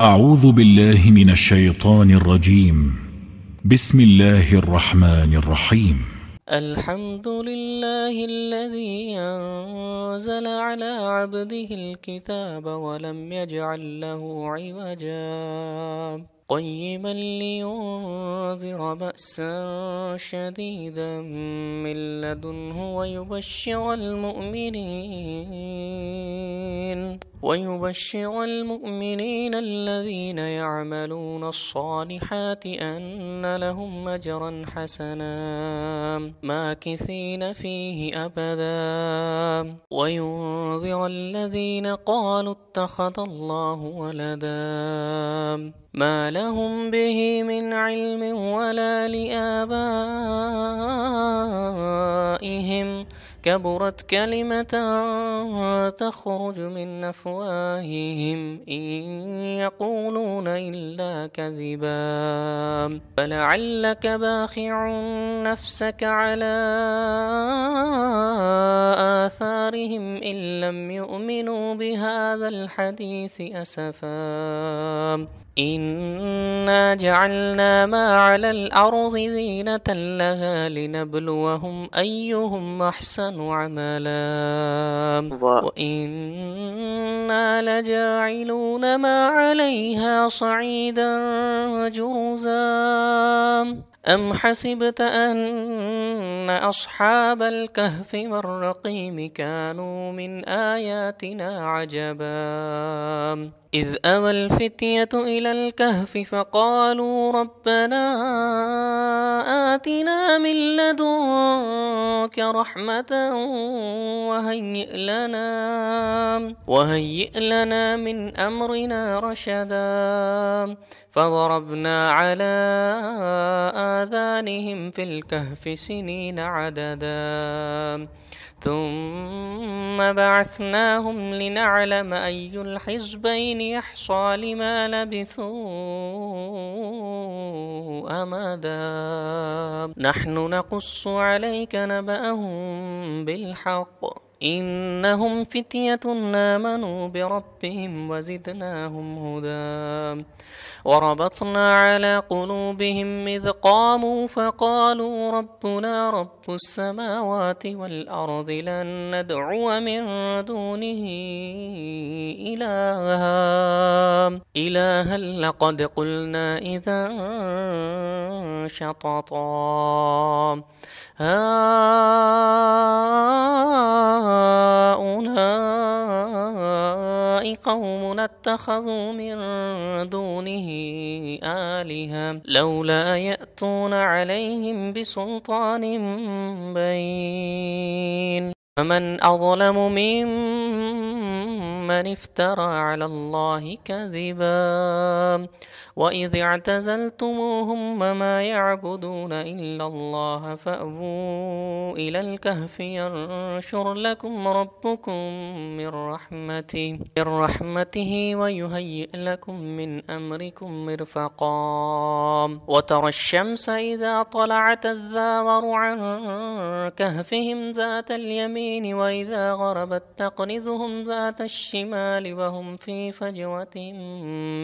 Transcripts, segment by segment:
أعوذ بالله من الشيطان الرجيم. بسم الله الرحمن الرحيم. الحمد لله الذي أنزل على عبده الكتاب ولم يجعل له عوجا قيما لينذر بأسا شديدا من لدنه ويبشر المؤمنين الذين يعملون الصالحات أن لهم أجرا حسنا ماكثين فيه أبدا وينذر الذين قالوا اتخذ الله ولدا ما لهم به من علم ولا لآبائهم كبرت كلمة تخرج من أفواههم إن يقولون إلا كذبا فلعلك باخع نفسك على آثارهم إن لم يؤمنوا بهذا الحديث أسفا إنا جعلنا ما على الأرض زينة لها لنبلوهم أيهم أحسن عملا وإنا لجاعلون ما عليها صعيدا جرزا أم حسبت أن أصحاب الكهف والرقيم كانوا من آياتنا عجبا إذ أوى الفتية إلى الكهف فقالوا ربنا آتنا من لدنك رحمة وهيئ لنا من أمرنا رشدا فضربنا على آذانهم في الكهف سنين عددا ثم بعثناهم لنعلم أي الحزبين يحصى لما لبثوا أمدا نحن نقص عليك نبأهم بالحق إنهم فتية آمنوا بربهم وزدناهم هدى وربطنا على قلوبهم إذ قاموا فقالوا ربنا رب السماوات والأرض لن ندعو من دونه إلها لقد قلنا إذا شططا هؤلاء قوم اتخذوا من دونه آلهة لولا يأتون عليهم بسلطان بين فمن أظلم ممن افترى على الله كذبا وإذ اعتزلتموهم وما يعبدون إلا الله فأووا إلى الكهف ينشر لكم ربكم من رحمته ويهيئ لكم من أمركم مرفقا وترى الشمس إذا طلعت تزاور عن كهفهم ذات اليمين وإذا غربت تقرضهم ذات الشمال وهم في فجوة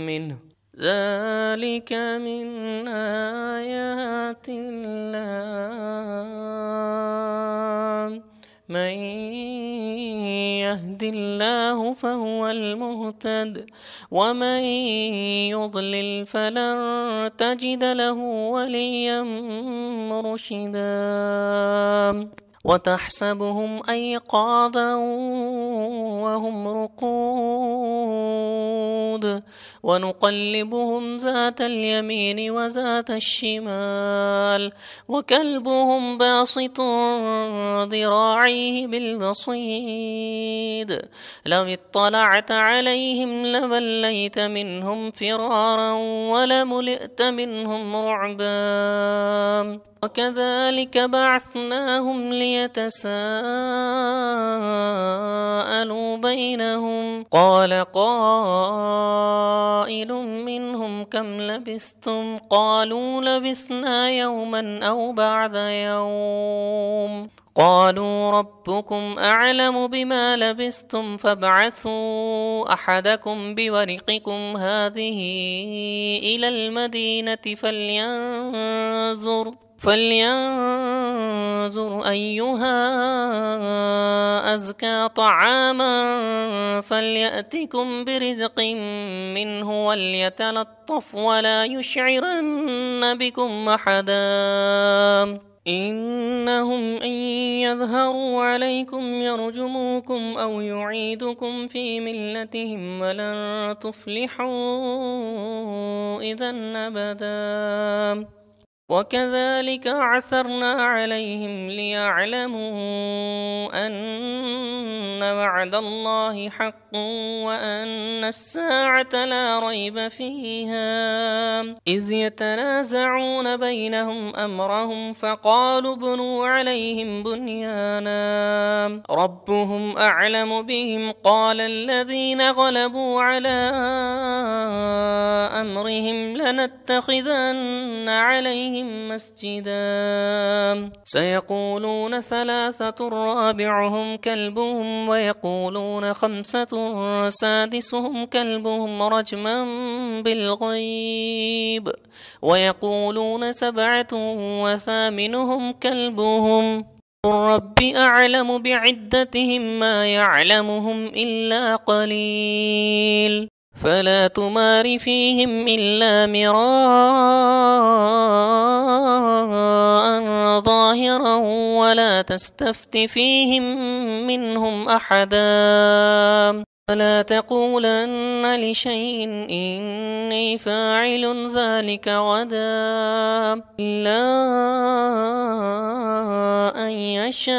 منه ذلك من آيات الله من يهد الله فهو المهتد ومن يضلل فلن تجد له وليا مرشدا وتحسبهم أيقاظا وهم رقود ونقلبهم ذات اليمين وذات الشمال وكلبهم باسط ذراعيه بالوصيد لو اطلعت عليهم لوليت منهم فرارا ولملئت منهم رعبا وكذلك بعثناهم ليتساءلوا بينهم قال قائل منهم كم لبثتم قالوا لبثنا يوما أو بعض يوم قالوا ربكم أعلم بما لبثتم فابعثوا أحدكم بورقكم هذه إلى المدينة فلينظر أيها أزكى طعاما فليأتكم برزق منه وليتلطف ولا يشعرن بكم أحدا إنهم إن يظهروا عليكم يرجموكم أو يعيدكم في ملتهم ولن تفلحوا إذا أبدا وكذلك عثرنا عليهم ليعلموا أن وعد الله حق وأن الساعة لا ريب فيها إذ يتنازعون بينهم أمرهم فقالوا ابنوا عليهم بنيانا ربهم أعلم بهم قال الذين غلبوا على أمرهم لنتخذن عليهم مسجدا سيقولون ثلاثة رابعهم كلبهم ويقولون خمسة سادسهم كلبهم رجما بالغيب ويقولون سبعة وثامنهم كلبهم قل رب أعلم بعدتهم ما يعلمهم إلا قليل فلا تمار فيهم إلا مراء ظاهرا ولا تستفت فيهم منهم أحدا ولا تقولن لشيء إني فاعل ذلك غدا إلا أن يشاء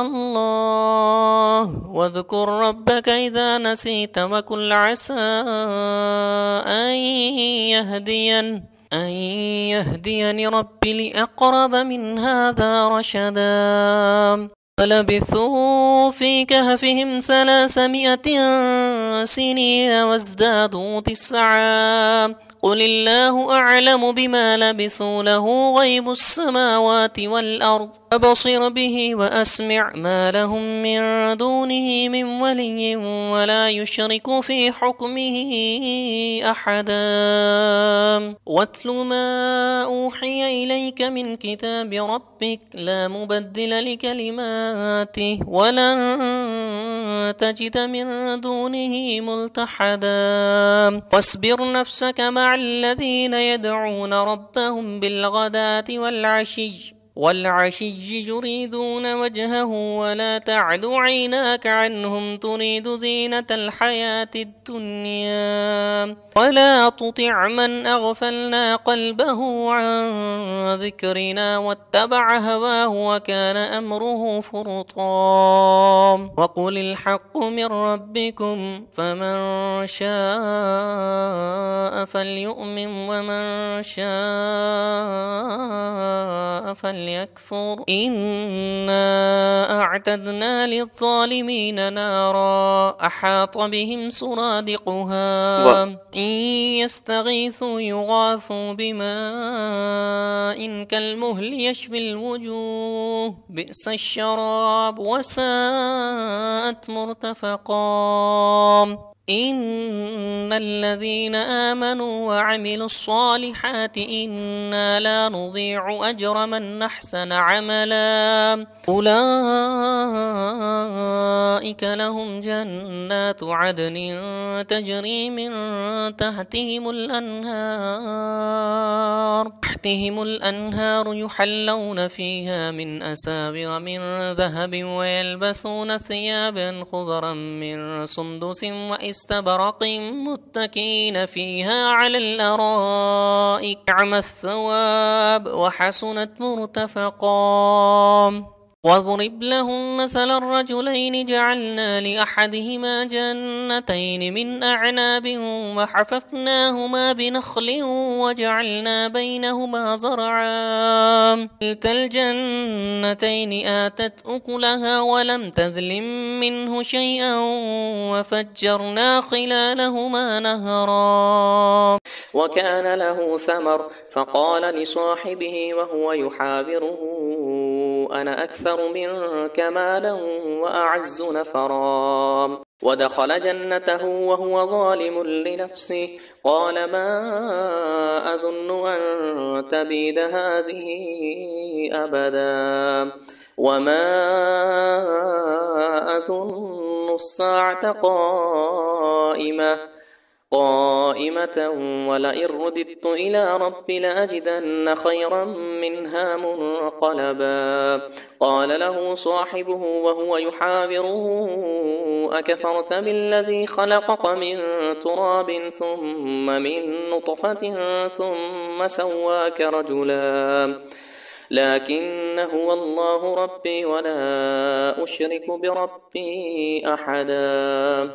الله واذكر ربك إذا نسيت وقل عسى أن يهديني ربي لأقرب من هذا رشدا فلبثوا في كهفهم 300 سنين وازدادوا 9 قل الله أعلم بما لبثوا له غيب السماوات والأرض أبصر به وأسمع ما لهم من دونه من ولي ولا يشرك في حكمه أحدا واتل ما أوحي إليك من كتاب ربك لا مبدل لكلماته ولن تجد من دونه ملتحدا واصبر نفسك مع الذين يدعون ربهم بالغداة والعشي يريدون وجهه ولا تعد عيناك عنهم تريد زينة الحياة الدنيا ولا تطع من أغفلنا قلبه عن ذكرنا واتبع هواه وكان أمره فرطا وقل الحق من ربكم فمن شاء فليؤمن ومن شاء فليكفر إنا أعتدنا للظالمين نارا أحاط بهم سرادقها إن يستغيثوا يغاثوا بماء كالمهل يشفي الوجوه بئس الشراب وساءت مرتفقا إن الذين آمنوا وعملوا الصالحات إنا لا نضيع أجر من أحسن عملا أولئك لهم جنات عدن تجري من تحتهم الأنهار يحلون فيها من أساور من ذهب ويلبسون ثيابا خضرا من سندس واستبرق متكئين فيها على الأرائك نعم الثواب وحسنت مرتفقا واضرب لهم مثل الرجلين جعلنا لأحدهما جنتين من أعناب وحففناهما بنخل وجعلنا بينهما زرعا كلتا الجنتين آتت أكلها ولم تظلم منه شيئا وفجرنا خلالهما نهرا وكان له ثمر فقال لصاحبه وهو يحاوره أنا أكثر منك مالا وأعز نفرا ودخل جنته وهو ظالم لنفسه قال ما أظن أن تبيد هذه أبدا وما أظن الساعة قائمة ولئن رددت إلى ربي لأجدن خيرا منها منقلبا قال له صاحبه وهو يحاوره أكفرت بالذي خلقك من تراب ثم من نطفة ثم سواك رجلا لكن هو الله ربي ولا أشرك بربي أحدا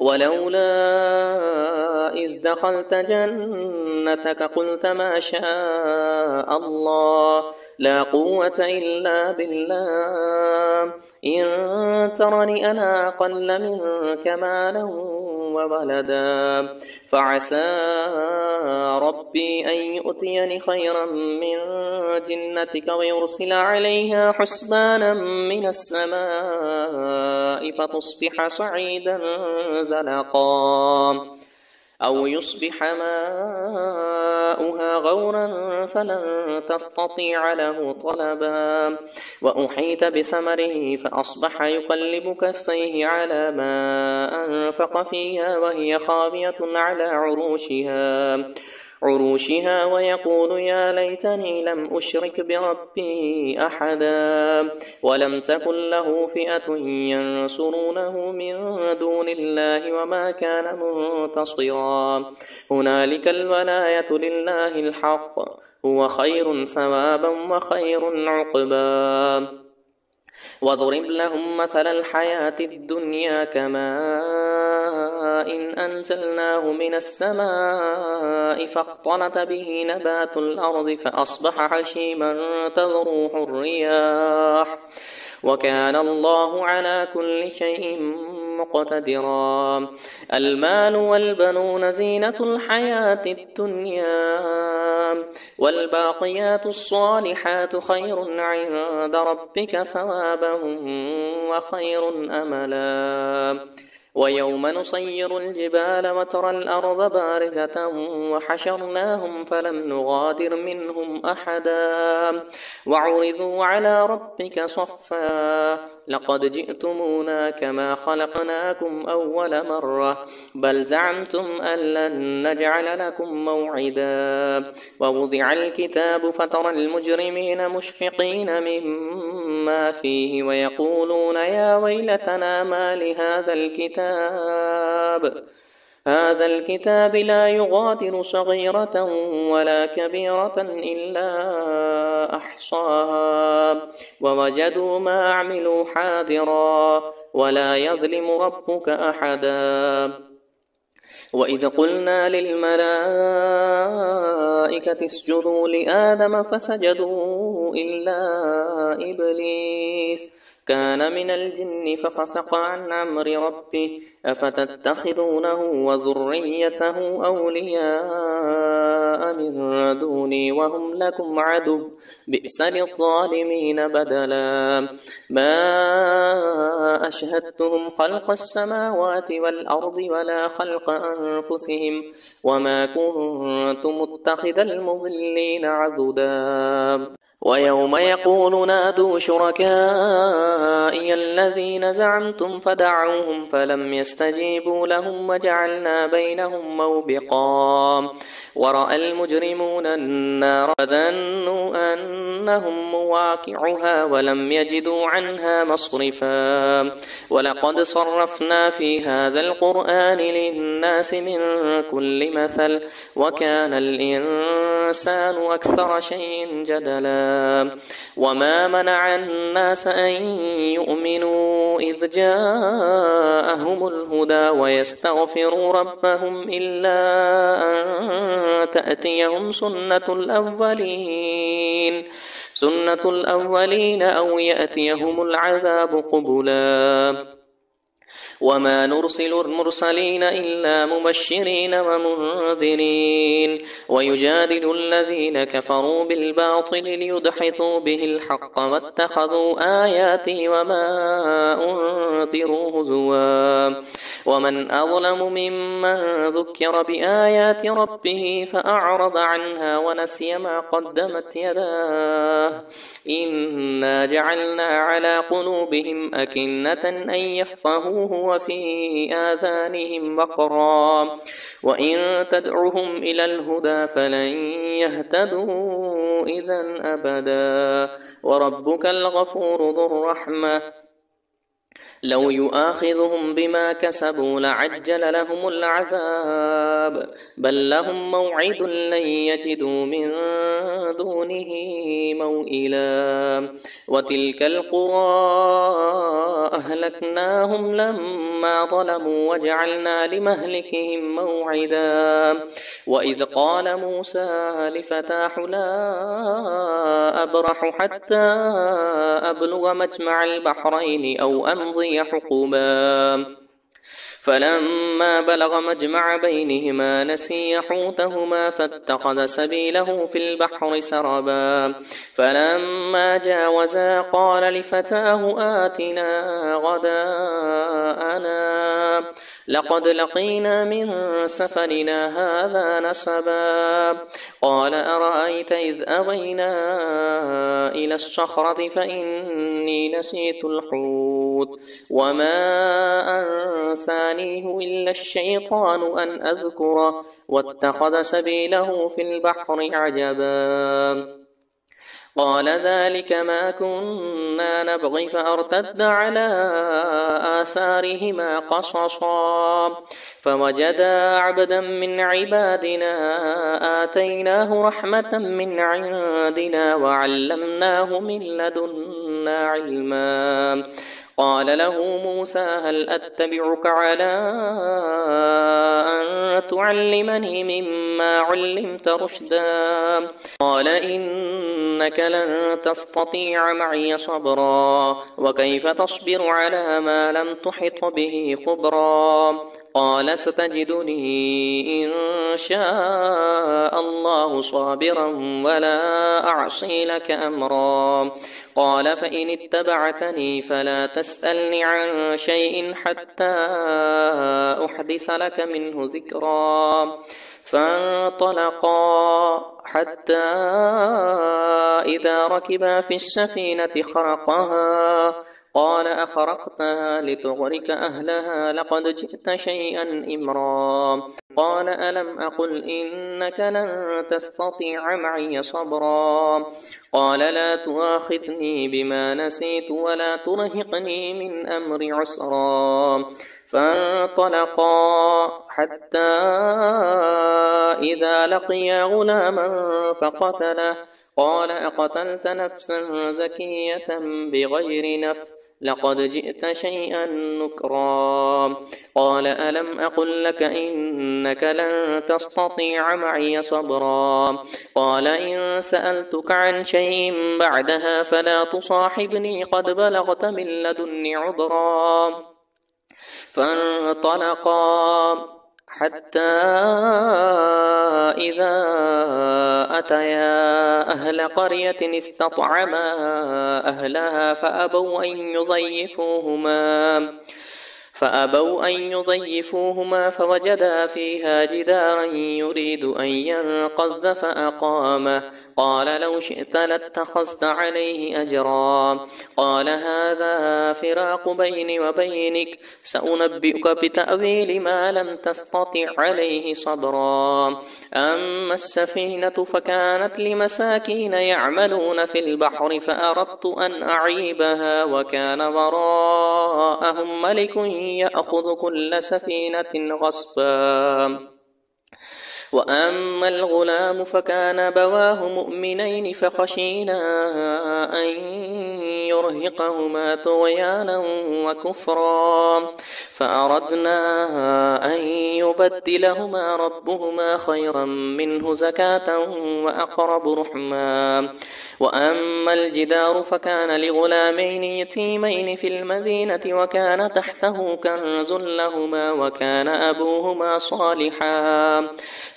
ولولا إذ دخلت جنتك قلت ما شاء الله لا قوة إلا بالله إن ترني أنا أقل منك مالا وولدا فعسى ربي أن يؤتيني خيرا من جنتك ويرسل عليها حسبانا من السماء فتصبح صعيدا زلقا أو يصبح ماؤها غورا فلن تستطيع له طلبا وأحيط بثمره فأصبح يقلب كفيه على ما أنفق فيها وهي خاوية على عروشها ويقول يا ليتني لم أشرك بربي أحدا ولم تكن له فئة ينصرونه من دون الله وما كان منتصرا هنالك الولاية لله الحق هو خير ثوابا وخير عقبا واضرب لهم مثل الحياة الدنيا كماء إن أنزلناه من السماء فاختلط به نبات الأرض فأصبح هشيما تذروه الرياح وكان الله على كل شيء مقتدرا المال والبنون زينة الحياة الدنيا والباقيات الصالحات خير عند ربك ثوابا وخير أملا ويوم نصير الجبال وترى الأرض باردة وحشرناهم فلم نغادر منهم أحدا وعرضوا على ربك صفا لقد جئتمونا كما خلقناكم أول مرة بل زعمتم أن لن نجعل لكم موعدا ووضع الكتاب فترى المجرمين مشفقين مما فيه ويقولون يا ويلتنا ما لهذا الكتاب لا يغادر صغيرة ولا كبيرة إلا أحصاها ووجدوا ما عملوا حاضرا ولا يظلم ربك أحدا وإذ قلنا للملائكة اسجدوا لآدم فسجدوا إلا إبليس كان من الجن ففسق عن أمر ربه أفتتخذونه وذريته أولياء من دوني وهم لكم عدو بئس للظالمين بدلا ما أشهدتهم خلق السماوات والأرض ولا خلق أنفسهم وما كنت متخذ المضلين عضدا ويوم يقول نادوا شركائي الذين زعمتم فدعوهم فلم يستجيبوا لهم وجعلنا بينهم موبقا ورأى المجرمون النار فظنوا أنهم مواقعها ولم يجدوا عنها مصرفا ولقد صرفنا في هذا القرآن للناس من كل مثل وكان الإنسان أكثر شيء جدلا وما منع الناس أن يؤمنوا إذ جاءهم الهدى ويستغفروا ربهم إلا أن تأتيهم سنة الأولين أو يأتيهم العذاب قبلا وما نرسل المرسلين إلا مبشرين ومنذرين ويجادل الذين كفروا بالباطل ليدحضوا به الحق واتخذوا آياتي وما أنذروا هزوا ومن أظلم ممن ذكر بآيات ربه فأعرض عنها ونسي ما قدمت يداه إنا جعلنا على قلوبهم أكنة أن يفقهوه وفي آذانهم وقرا وإن تدعهم إلى الهدى فلن يهتدوا إذا أبدا وربك الغفور ذو الرحمة لو يؤاخذهم بما كسبوا لعجل لهم العذاب بل لهم موعد لن يجدوا من دونه موئلا وتلك القرى أهلكناهم لما ظلموا وجعلنا لمهلكهم موعدا وإذ قال موسى لفتاه لا أبرح حتى أبلغ مجمع البحرين أو أمضي حقبا فلما بلغ مجمع بينهما نسي حوتهما فاتخذ سبيله في البحر سربا فلما جاوزا قال لفتاه آتنا غداءنا لقد لقينا من سفرنا هذا نصبا قال أرأيت إذ أوينا إلى الصخرة فإني نسيت الحوت وما أنسانيه إلا الشيطان أن أذكره واتخذ سبيله في البحر عجبا قال ذلك ما كنا نبغي فارتد على آثارهما قصصا فوجدا عبدا من عبادنا آتيناه رحمة من عندنا وعلمناه من لدنا علما قال له موسى هل أتبعك على أن تعلمني مما علمت رشدا قال إنك لن تستطيع معي صبرا وكيف تصبر على ما لم تحط به خبرا قال ستجدني إن شاء الله صابرا ولا أعصي لك أمرا قال فإن اتبعتني فلا تسألني عن شيء حتى أحدث لك منه ذكرا فانطلقا حتى إذا ركبا في السفينة خرقها قال أخرقتها لتغرق أهلها لقد جئت شيئا إمرا قال ألم أقل إنك لن تستطيع معي صبرا قال لا تؤاخذني بما نسيت ولا ترهقني من أمر عسرا فانطلقا حتى إذا لقيا غلاما فقتله قال أقتلت نفسا زكية بغير نفس لقد جئت شيئا نكرا قال ألم أقل لك إنك لن تستطيع معي صبرا قال إن سألتك عن شيء بعدها فلا تصاحبني قد بلغت من لدني عذرا فانطلقا حتى إذا أتيا أهل قرية استطعما أهلها فأبوا أن يضيفوهما فوجدا فيها جدارا يريد أن ينقض فأقامه قال لو شئت لاتخذت عليه أجرا قال هذا فراق بيني وبينك سأنبئك بتأويل ما لم تستطع عليه صبرا أما السفينة فكانت لمساكين يعملون في البحر فأردت أن أعيبها وكان وراءهم ملك يأخذ كل سفينة غصبا وأما الغلام فكان أبواه مؤمنين فخشينا أن يرهقهما طغيانا وكفرا فأردنا أن يبدلهما ربهما خيرا منه زكاة وأقرب رحما وأما الجدار فكان لغلامين يتيمين في المدينة وكان تحته كنز لهما وكان أبوهما صالحا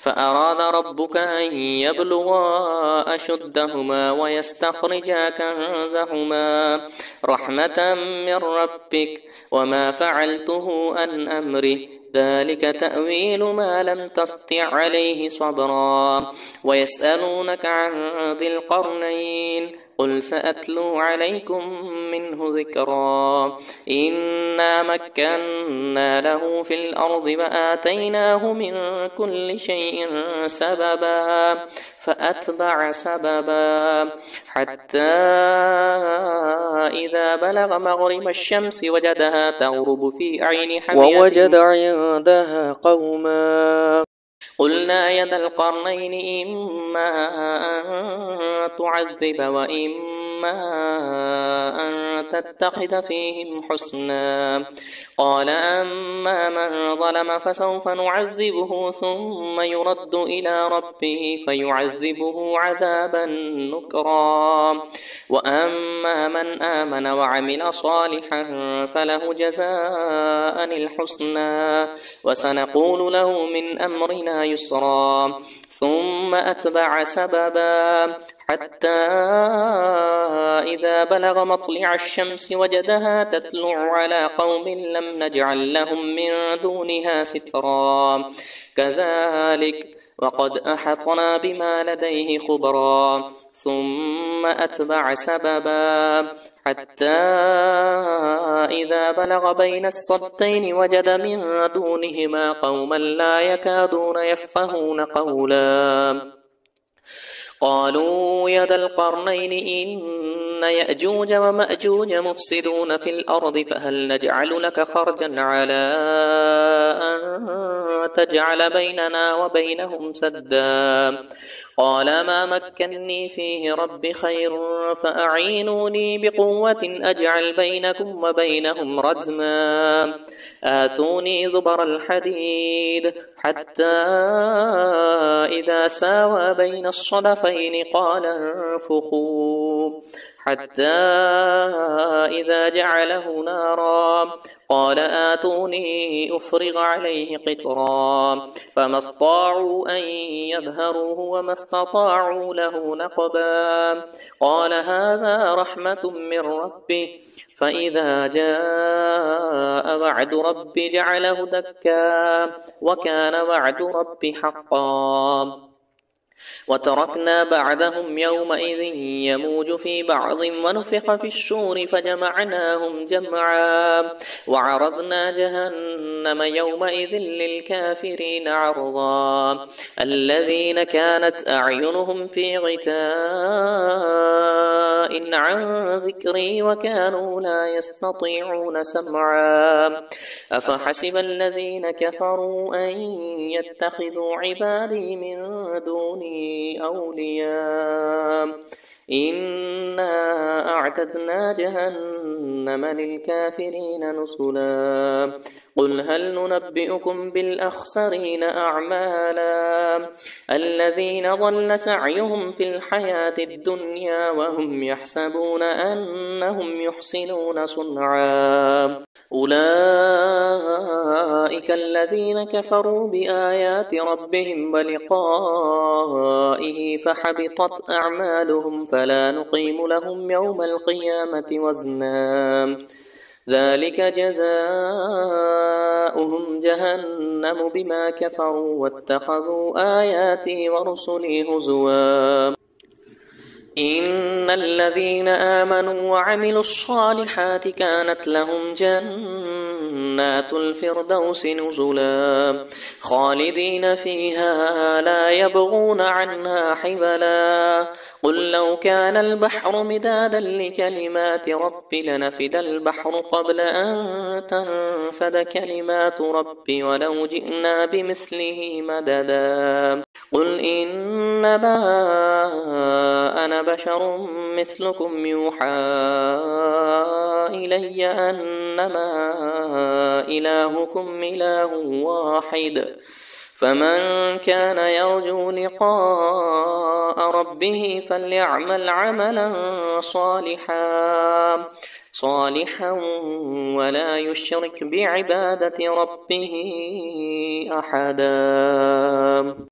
فأراد ربك أن يبلغا أشدهما ويستخرجا كنزهما رحمة من ربك وما فعلته عن أمره ذلك تأويل ما لم تستطع عليه صبرا ويسألونك عن ذي القرنين قل سأتلو عليكم منه ذكرا إنا مكنا له في الأرض وآتيناه من كل شيء سببا فأتبع سببا حتى إذا بلغ مغرب الشمس وجدها تغرب في عين حمية ووجد عندها قوما قلنا يا ذا القرنين إما أن تعذب وإما أن تتخذ فيهم حسنا قال أما من ظلم فسوف نعذبه ثم يرد إلى ربه فيعذبه عذابا نكرا وأما من آمن وعمل صالحا فله جزاء الحسنى وسنقول له من أمرنا يسرا ثم أتبع سببا حتى إذا بلغ مطلع الشمس وجدها تطلع على قوم لم نجعل لهم من دونها سترا كذلك وقد أحطنا بما لديه خبرا ثم أتبع سببا حتى إذا بلغ بين السدين وجد من دونهما قوما لا يكادون يفقهون قولا قالوا يا ذا القرنين إن يأجوج ومأجوج مفسدون في الأرض فهل نجعل لك خرجا على أن تجعل بيننا وبينهم سدا قال ما مكني فيه ربي خير فأعينوني بقوة أجعل بينكم وبينهم رجما آتوني زبر الحديد حتى إذا ساوى بين الصدفين قال انفخوا حتى إذا جعله نارا قال آتوني أفرغ عليه قطرا فما استطاعوا أن يظهروه وما استطاعوا له نقبا قال هذا رحمة من ربي فإذا جاء وعد ربي جعله دكا وكان وعد ربي حقا وتركنا بعدهم يومئذ يموج في بعض ونفخ في الشور فجمعناهم جمعا وعرضنا جهنم يومئذ للكافرين عرضا الذين كانت أعينهم في غطاء عن ذكري وكانوا لا يستطيعون سمعا أفحسب الذين كفروا أن يتخذوا عبادي من دوني أولياء إنا أعتدنا جهنم للكافرين نزلا قل هل ننبئكم بالأخسرين أعمالا الذين ضل سعيهم في الحياة الدنيا وهم يحسبون أنهم يحسنون صنعا أولئك الذين كفروا بآيات ربهم ولقائه فحبطت أعمالهم فلا نقيم لهم يوم القيامة وزنا ذلك جزاؤهم جهنم بما كفروا واتخذوا آياتي ورسلي هزوا إن الذين آمنوا وعملوا الصالحات كانت لهم جنات الفردوس نزلا خالدين فيها لا يبغون عنها حولا قل لو كان البحر مدادا لكلمات ربي لنفد البحر قبل أن تنفد كلمات ربي ولو جئنا بمثله مددا قل إنما أنا بشر مثلكم يوحى إلي أنما إلهكم إله واحد فمن كان يرجو لقاء ربه فليعمل عملا صالحا ولا يشرك بعبادة ربه أحدا.